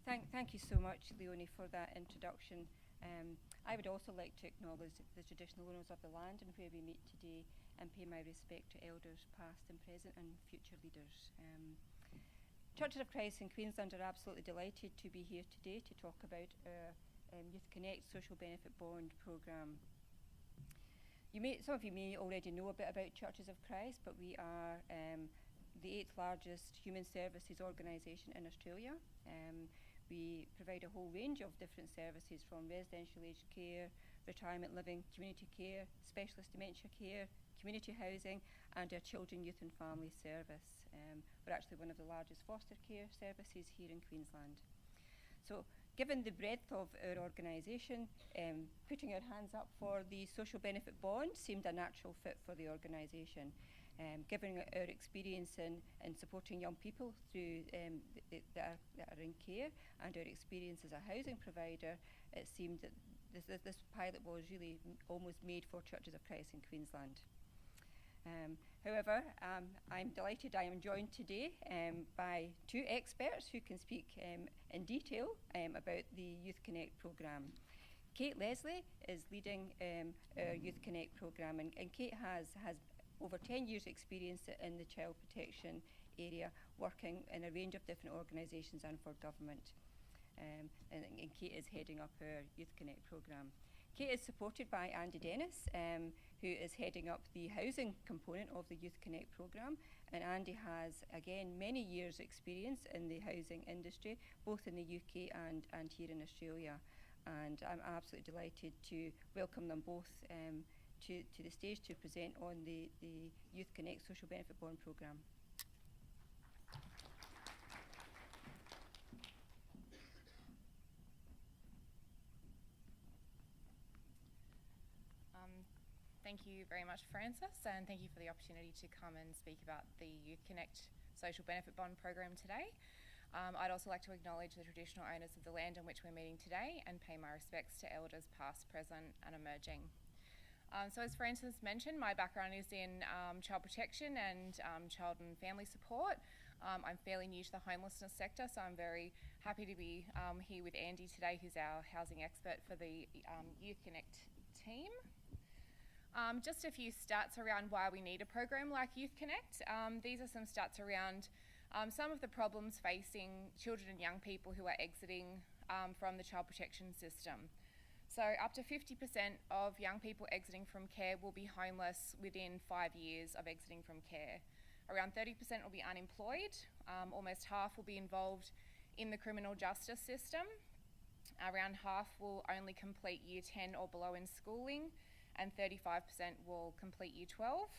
Thank you so much, Leonie, for that introduction. I would also like to acknowledge the traditional owners of the land and where we meet today and pay my respect to elders past and present and future leaders. Churches of Christ in Queensland are absolutely delighted to be here today to talk about our Youth Connect Social Benefit Bond programme. Some of you may already know a bit about Churches of Christ, but we are the 8th largest human services organisation in Australia. We provide a whole range of different services from residential aged care, retirement living, community care, specialist dementia care, community housing, and our children, youth and family service. We're actually one of the largest foster care services here in Queensland. So given the breadth of our organisation, putting our hands up for the social benefit bond seemed a natural fit for the organisation. Given our experience in supporting young people through that are in care and our experience as a housing provider, it seemed that this pilot was really almost made for Churches of Christ in Queensland. However, I'm delighted I am joined today by two experts who can speak in detail about the Youth Connect programme. Kate Leslie is leading our Youth Connect programme, and Kate has over 10 years experience in the child protection area, working in a range of different organisations and for government. And Kate is heading up our Youth Connect programme. Kate is supported by Andy Dennis, who is heading up the housing component of the Youth Connect programme. And Andy has, again, many years experience in the housing industry, both in the UK and here in Australia. And I'm absolutely delighted to welcome them both to the stage to present on the Youth Connect Social Benefit Bond programme. Thank you very much, Francis, and thank you for the opportunity to come and speak about the Youth Connect Social Benefit Bond program today. I'd also like to acknowledge the traditional owners of the land on which we're meeting today and pay my respects to elders past, present and emerging. So as Francis mentioned, my background is in child protection and child and family support. I'm fairly new to the homelessness sector, so I'm very happy to be here with Andy today, who's our housing expert for the Youth Connect team. Just a few stats around why we need a program like Youth Connect. These are some stats around some of the problems facing children and young people who are exiting from the child protection system. So up to 50% of young people exiting from care will be homeless within 5 years of exiting from care. Around 30% will be unemployed. Almost half will be involved in the criminal justice system. Around half will only complete year 10 or below in schooling, and 35% will complete year 12.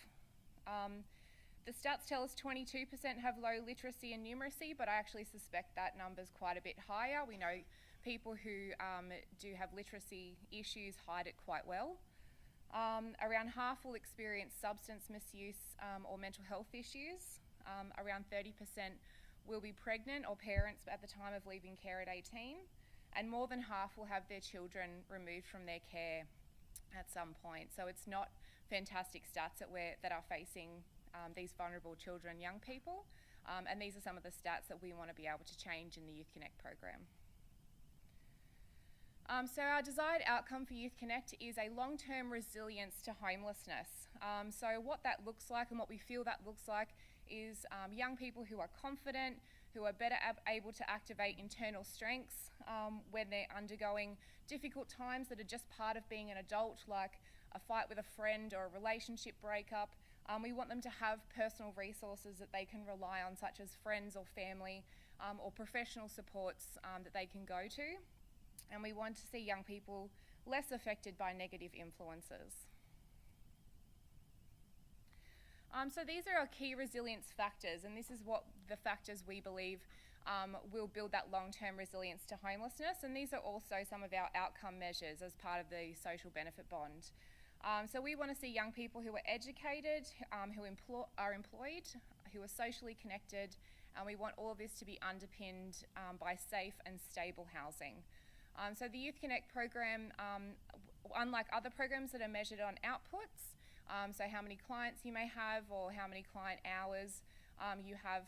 The stats tell us 22% have low literacy and numeracy, but I actually suspect that number's quite a bit higher. We know people who do have literacy issues hide it quite well. Around half will experience substance misuse or mental health issues. Around 30% will be pregnant or parents at the time of leaving care at 18. And more than half will have their children removed from their care at some point. So it's not fantastic stats that are facing these vulnerable children and young people. And these are some of the stats that we want to be able to change in the Youth Connect program. So our desired outcome for Youth Connect is a long-term resilience to homelessness. So what that looks like and what we feel that looks like is young people who are confident, who are better able to activate internal strengths when they're undergoing difficult times that are just part of being an adult, like a fight with a friend or a relationship breakup. We want them to have personal resources that they can rely on, such as friends or family or professional supports that they can go to. And we want to see young people less affected by negative influences. So these are our key resilience factors, and this is what the factors we believe will build that long-term resilience to homelessness, and these are also some of our outcome measures as part of the social benefit bond. So we want to see young people who are educated, who are employed, who are socially connected, and we want all of this to be underpinned by safe and stable housing. So the Youth Connect program, unlike other programs that are measured on outputs, so how many clients you may have or how many client hours you have,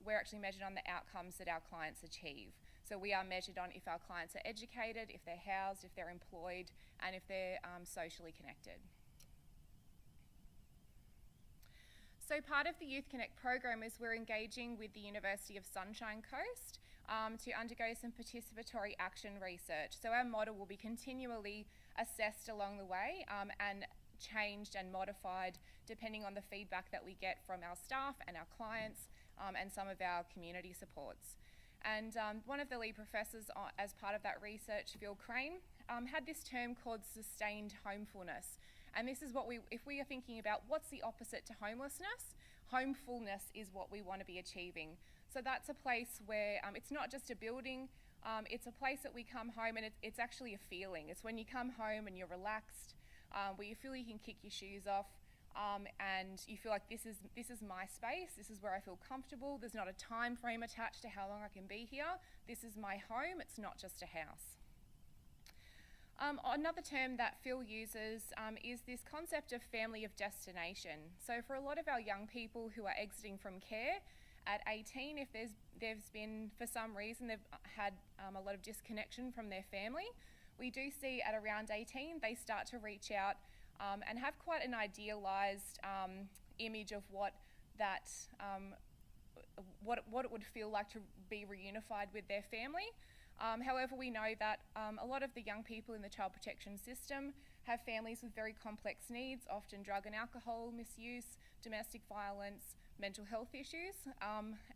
we're actually measured on the outcomes that our clients achieve. So we are measured on if our clients are educated, if they're housed, if they're employed, and if they're socially connected. So part of the Youth Connect program is we're engaging with the University of Sunshine Coast to undergo some participatory action research. So our model will be continually assessed along the way and changed and modified depending on the feedback that we get from our staff and our clients and some of our community supports. And one of the lead professors as part of that research, Phil Crane, had this term called sustained homefulness. And this is what if we are thinking about what's the opposite to homelessness, homefulness is what we want to be achieving. So that's a place where it's not just a building, it's a place that we come home and it's actually a feeling. It's when you come home and you're relaxed, where you feel you can kick your shoes off, and you feel like this is my space, this is where I feel comfortable, there's not a time frame attached to how long I can be here, this is my home, it's not just a house. Another term that Phil uses is this concept of family of destination. So for a lot of our young people who are exiting from care at 18, if there's been, for some reason, they've had a lot of disconnection from their family, we do see at around 18, they start to reach out and have quite an idealised image of what it would feel like to be reunified with their family. However, we know that a lot of the young people in the child protection system have families with very complex needs, often drug and alcohol misuse, domestic violence, mental health issues.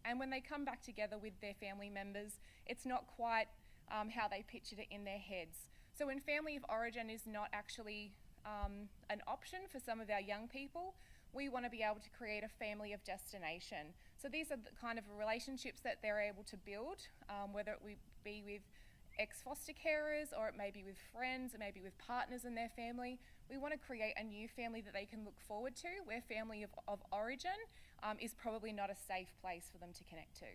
And when they come back together with their family members, it's not quite how they pictured it in their heads. So when family of origin is not actually an option for some of our young people, we want to be able to create a family of destination. So these are the kind of relationships that they're able to build, whether it be with ex-foster carers, or it may be with friends, it may be with partners in their family. We want to create a new family that they can look forward to, where family of origin is probably not a safe place for them to connect to.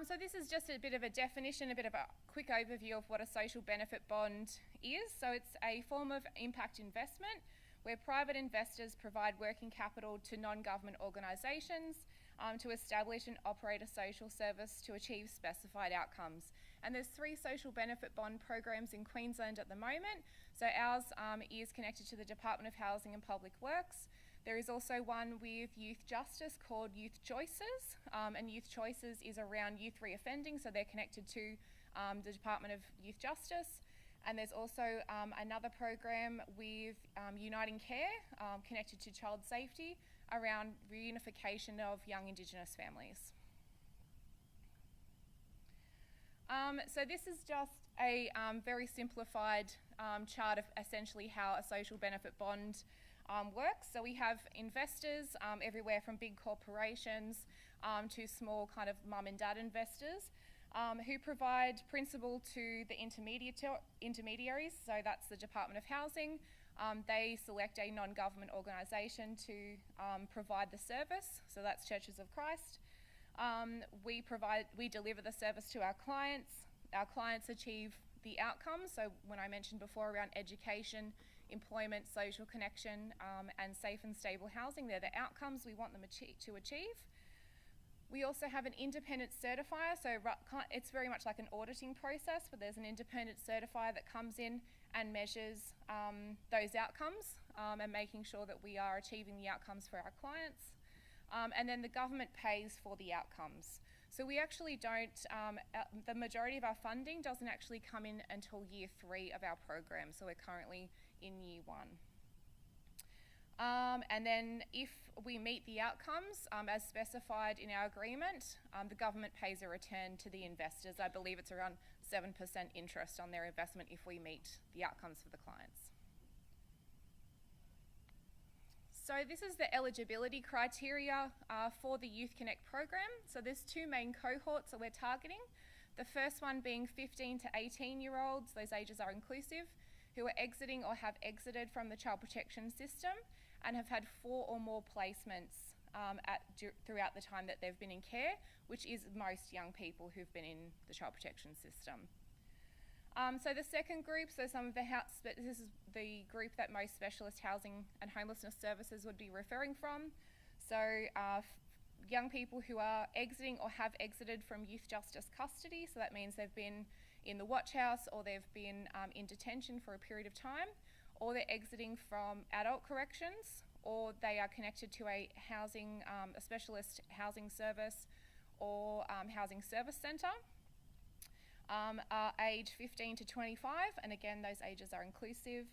So this is just a bit of a definition, a bit of a quick overview of what a social benefit bond is. So it's a form of impact investment where private investors provide working capital to non-government organisations to establish and operate a social service to achieve specified outcomes. And there's 3 social benefit bond programs in Queensland at the moment. So ours is connected to the Department of Housing and Public Works. There is also one with Youth Justice called Youth Choices, and Youth Choices is around youth reoffending, so they're connected to the Department of Youth Justice. And there's also another program with Uniting Care, connected to child safety, around reunification of young Indigenous families. So this is just a very simplified chart of essentially how a social benefit bond works. So we have investors everywhere from big corporations to small kind of mum and dad investors who provide principal to the intermediaries. So that's the Department of Housing. They select a non-government organisation to provide the service. So that's Churches of Christ. We deliver the service to our clients. Our clients achieve the outcomes. So when I mentioned before around education, employment, social connection, and safe and stable housing, they're the outcomes we want them to achieve. We also have an independent certifier, so it's very much like an auditing process, but there's an independent certifier that comes in and measures those outcomes and making sure that we are achieving the outcomes for our clients. And then the government pays for the outcomes. So we actually don't, the majority of our funding doesn't actually come in until year 3 of our program, so we're currently in year 1. And then if we meet the outcomes as specified in our agreement, the government pays a return to the investors. I believe it's around 7% interest on their investment if we meet the outcomes for the clients. So this is the eligibility criteria for the Youth Connect program. So there's 2 main cohorts that we're targeting. The first one being 15 to 18-year-olds, those ages are inclusive, who are exiting or have exited from the child protection system and have had 4 or more placements throughout the time that they've been in care, which is most young people who've been in the child protection system. So the second group, so this is the group that most specialist housing and homelessness services would be referring from. So young people who are exiting or have exited from youth justice custody, so that means they've been in the watch house or they've been in detention for a period of time, or they're exiting from adult corrections, or they are connected to a housing, a specialist housing service or housing service centre, are aged 15 to 25, and again those ages are inclusive,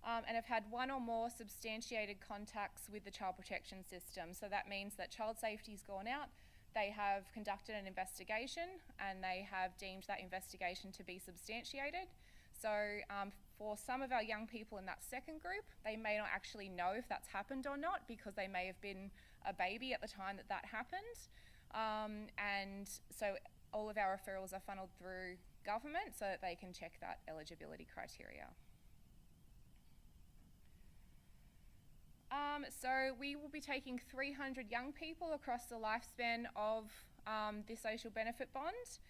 and have had one or more substantiated contacts with the child protection system. So that means that child safety's gone out, they have conducted an investigation, and they have deemed that investigation to be substantiated. So for some of our young people in that second group, they may not actually know if that's happened or not, because they may have been a baby at the time that that happened. And so all of our referrals are funneled through government so that they can check that eligibility criteria. So we will be taking 300 young people across the lifespan of the social benefit bond.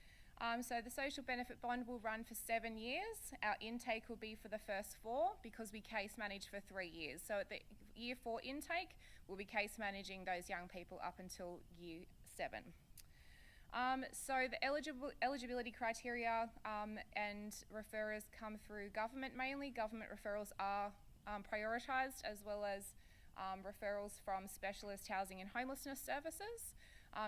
So the social benefit bond will run for 7 years. Our intake will be for the first 4 because we case manage for 3 years. So at the year 4 intake, we'll be case managing those young people up until year 7. So the eligibility criteria and referrers come through government mainly. Government referrals are prioritised, as well as referrals from specialist housing and homelessness services.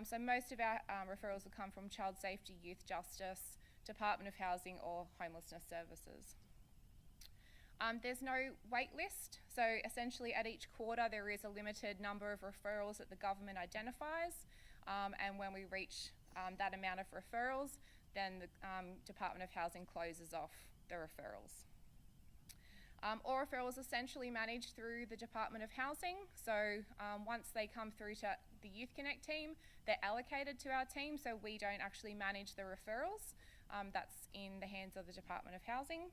So most of our referrals will come from child safety, youth justice, Department of Housing or homelessness services. There's no wait list, so essentially at each quarter there is a limited number of referrals that the government identifies, and when we reach that amount of referrals, then the Department of Housing closes off the referrals. All referrals essentially managed through the Department of Housing, so once they come through to the Youth Connect team, they're allocated to our team, so we don't actually manage the referrals. That's in the hands of the Department of Housing.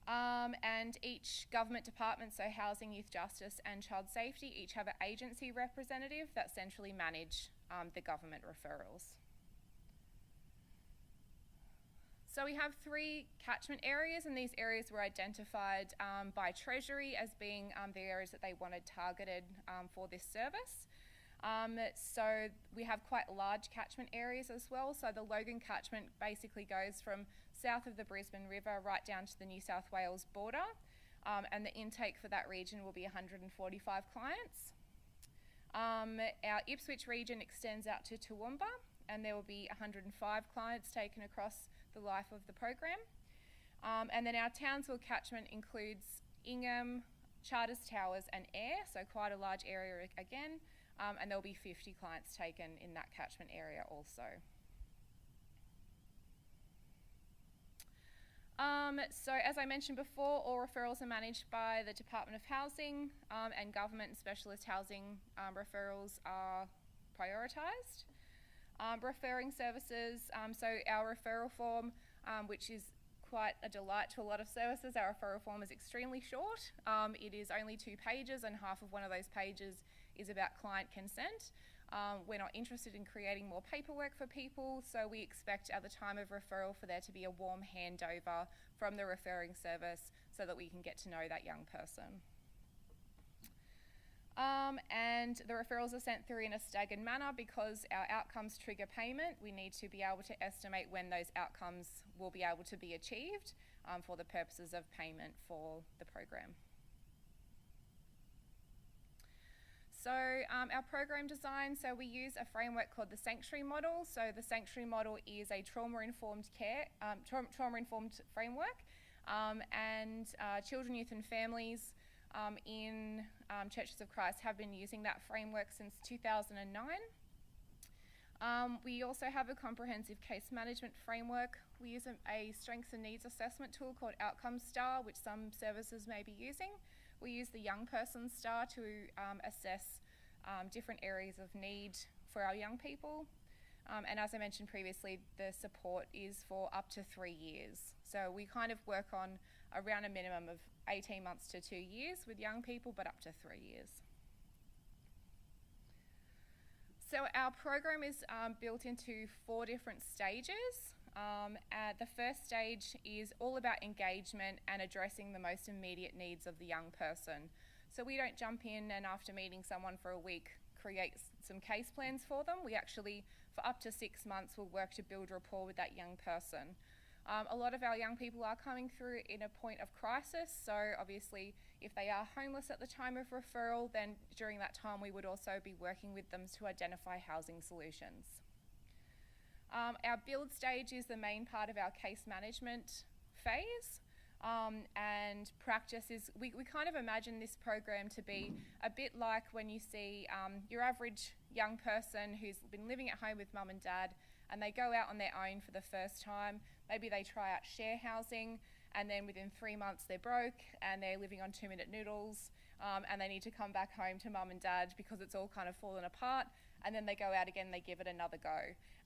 And each government department, so Housing, Youth Justice and Child Safety, each have an agency representative that centrally manage the government referrals. So we have 3 catchment areas, and these areas were identified by Treasury as being the areas that they wanted targeted for this service. So we have quite large catchment areas as well. So the Logan catchment basically goes from south of the Brisbane River right down to the New South Wales border, and the intake for that region will be 145 clients. Our Ipswich region extends out to Toowoomba, and there will be 105 clients taken across the life of the program. And then our Townsville catchment includes Ingham, Charters Towers and Ayr, so quite a large area again, and there'll be 50 clients taken in that catchment area also. So as I mentioned before, all referrals are managed by the Department of Housing, and government and specialist housing referrals are prioritised. Referring services, so our referral form, which is quite a delight to a lot of services, our referral form is extremely short. It is only 2 pages, and half of one of those pages is about client consent. We're not interested in creating more paperwork for people, so we expect at the time of referral for there to be a warm handover from the referring service so that we can get to know that young person. And the referrals are sent through in a staggered manner because our outcomes trigger payment. We need to be able to estimate when those outcomes will be able to be achieved for the purposes of payment for the program. So our program design, so we use a framework called the Sanctuary Model. So the Sanctuary Model is a trauma-informed framework, and children, youth and families in Churches of Christ have been using that framework since 2009. We also have a comprehensive case management framework. We use a strengths and needs assessment tool called Outcome Star, which some services may be using. We use the Young Person Star to assess different areas of need for our young people. And as I mentioned previously, the support is for up to 3 years. So we kind of work on around a minimum of 18 months to 2 years with young people, but up to 3 years. So our program is built into 4 different stages. The first stage is all about engagement and addressing the most immediate needs of the young person. So we don't jump in and after meeting someone for a week create some case plans for them. We actually, for up to 6 months, will work to build rapport with that young person. A lot of our young people are coming through in a point of crisis, so obviously if they are homeless at the time of referral, then during that time we would also be working with them to identify housing solutions. Our build stage is the main part of our case management phase, and practice is, we kind of imagine this program to be a bit like when you see your average young person who's been living at home with mum and dad, and they go out on their own for the first time. Maybe they try out share housing, and then within 3 months they're broke and they're living on 2-minute noodles, and they need to come back home to mum and dad because it's all kind of fallen apart, and then they go out again, they give it another go.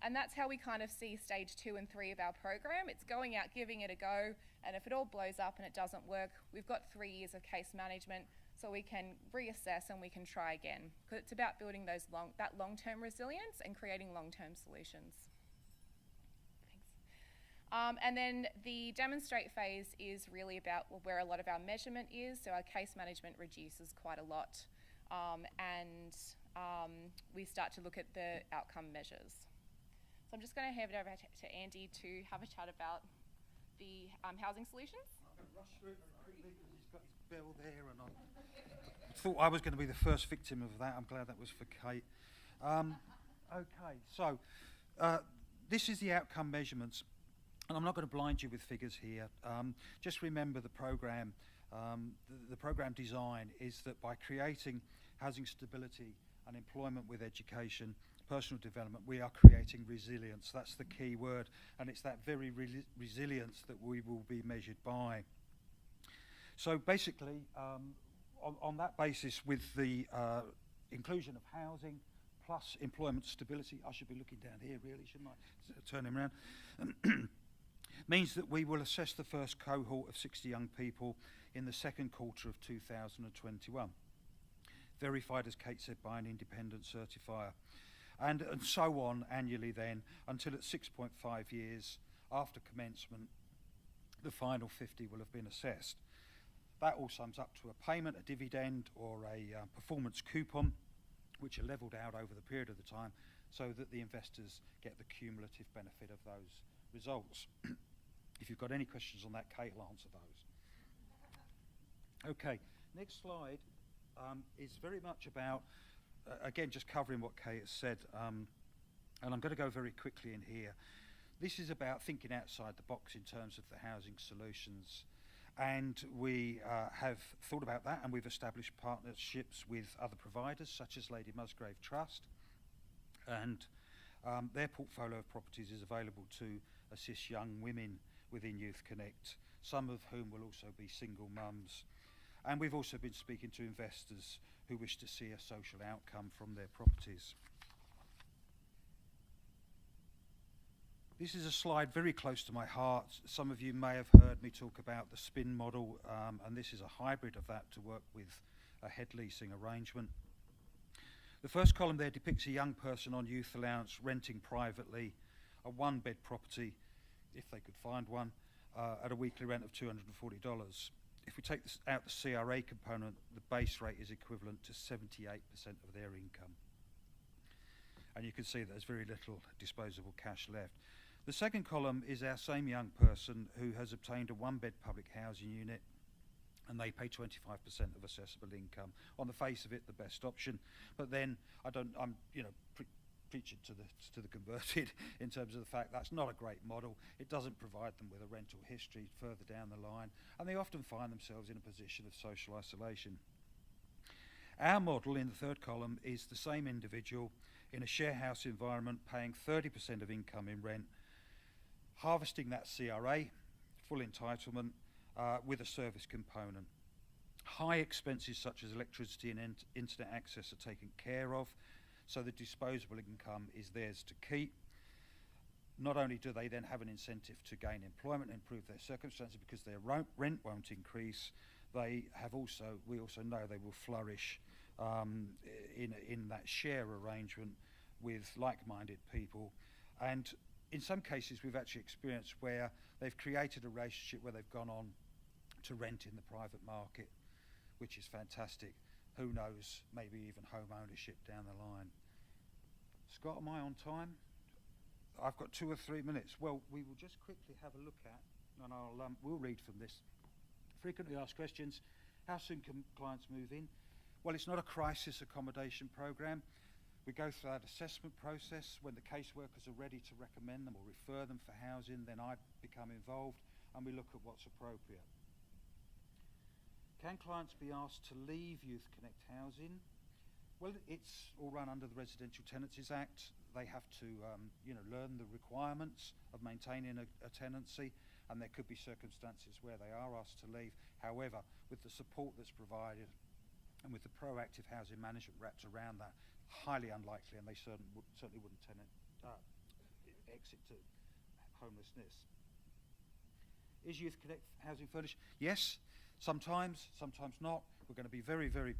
And that's how we kind of see stage 2 and 3 of our program. It's going out, giving it a go, and if it all blows up and it doesn't work, we've got 3 years of case management, so we can reassess and we can try again. Because it's about building that long-term resilience and creating long-term solutions. And then the demonstrate phase is really about where a lot of our measurement is, so our case management reduces quite a lot, and we start to look at the outcome measures. So I'm just going to hand it over to Andy to have a chat about the housing solutions. I'm going to rush through it quickly because he's got his bell there, and I thought I was going to be the first victim of that. I'm glad that was for Kate. Okay, so this is the outcome measurements. And I'm not going to blind you with figures here. Just remember the program. The program design is that by creating housing stability and employment with education, personal development, we are creating resilience. That's the key word, and it's that very resilience that we will be measured by. So basically, on that basis, with the inclusion of housing plus employment stability, I should be looking down here really, shouldn't I? Turn him around. Means that we will assess the first cohort of 60 young people in the second quarter of 2021, verified, as Kate said, by an independent certifier, and so on annually then, until at 6.5 years after commencement, the final 50 will have been assessed. That all sums up to a payment, a dividend, or a performance coupon, which are levelled out over the period of the time, so that the investors get the cumulative benefit of those results. If you've got any questions on that, Kate will answer those. Okay, next slide is very much about, again, just covering what Kate has said, and I'm going to go very quickly in here. This is about thinking outside the box in terms of the housing solutions, and we have thought about that, and we've established partnerships with other providers such as Lady Musgrave Trust, and their portfolio of properties is available to assist young women within Youth Connect, some of whom will also be single mums. And we've also been speaking to investors who wish to see a social outcome from their properties. This is a slide very close to my heart. Some of you may have heard me talk about the spin model, and this is a hybrid of that to work with a head leasing arrangement. The first column there depicts a young person on youth allowance renting privately a 1-bed property, if they could find one, at a weekly rent of $240. If we take out the CRA component, the base rate is equivalent to 78% of their income. And you can see that there's very little disposable cash left. The second column is our same young person who has obtained a 1-bed public housing unit, and they pay 25% of assessable income. On the face of it, the best option. But then I'm preaching to the converted in terms of the fact that's not a great model. It doesn't provide them with a rental history further down the line, and they often find themselves in a position of social isolation. Our model in the third column is the same individual in a share house environment paying 30% of income in rent, harvesting that CRA, full entitlement, with a service component. High expenses such as electricity and internet access are taken care of, so the disposable income is theirs to keep. Not only do they then have an incentive to gain employment and improve their circumstances because their rent won't increase, we also know they will flourish in that share arrangement with like-minded people. And in some cases we've actually experienced where they've created a relationship where they've gone on to rent in the private market, which is fantastic. who knows, maybe even home ownership down the line. Scott, am I on time? I've got 2 or 3 minutes. Well, we will just quickly have a look at, and we'll read from this. Frequently asked questions: how soon can clients move in? Well, it's not a crisis accommodation program. We go through that assessment process. When the caseworkers are ready to recommend them or refer them for housing, then I become involved and we look at what's appropriate. Can clients be asked to leave Youth Connect housing? Well, it's all run under the Residential Tenancies Act. They have to learn the requirements of maintaining a tenancy, and there could be circumstances where they are asked to leave. However, with the support that's provided and with the proactive housing management wrapped around that, highly unlikely, and they certainly wouldn't exit to homelessness. Is Youth Connect housing furnished? Yes, sometimes not. We're going to be very, very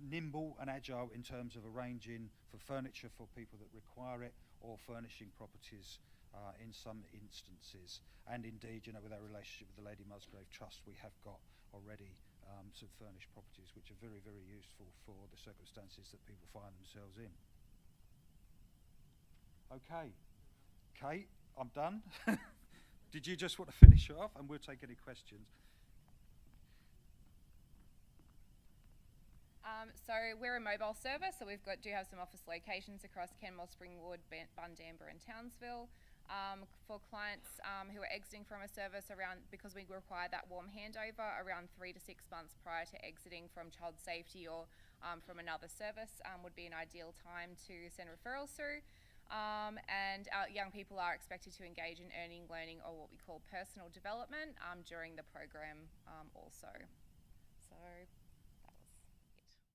nimble and agile in terms of arranging for furniture for people that require it, or furnishing properties in some instances. And indeed, with our relationship with the Lady Musgrave Trust, we have got already some furnished properties which are very, very useful for the circumstances that people find themselves in. Okay, Kate, I'm done. Did you just want to finish off, and we'll take any questions? So we're a mobile service, so we do have some office locations across Kenmore, Springwood, Bundamba and Townsville. For clients who are exiting from a service, because we require that warm handover around 3 to 6 months prior to exiting from child safety or from another service, would be an ideal time to send referrals through. And our young people are expected to engage in earning, learning, or what we call personal development during the program also. So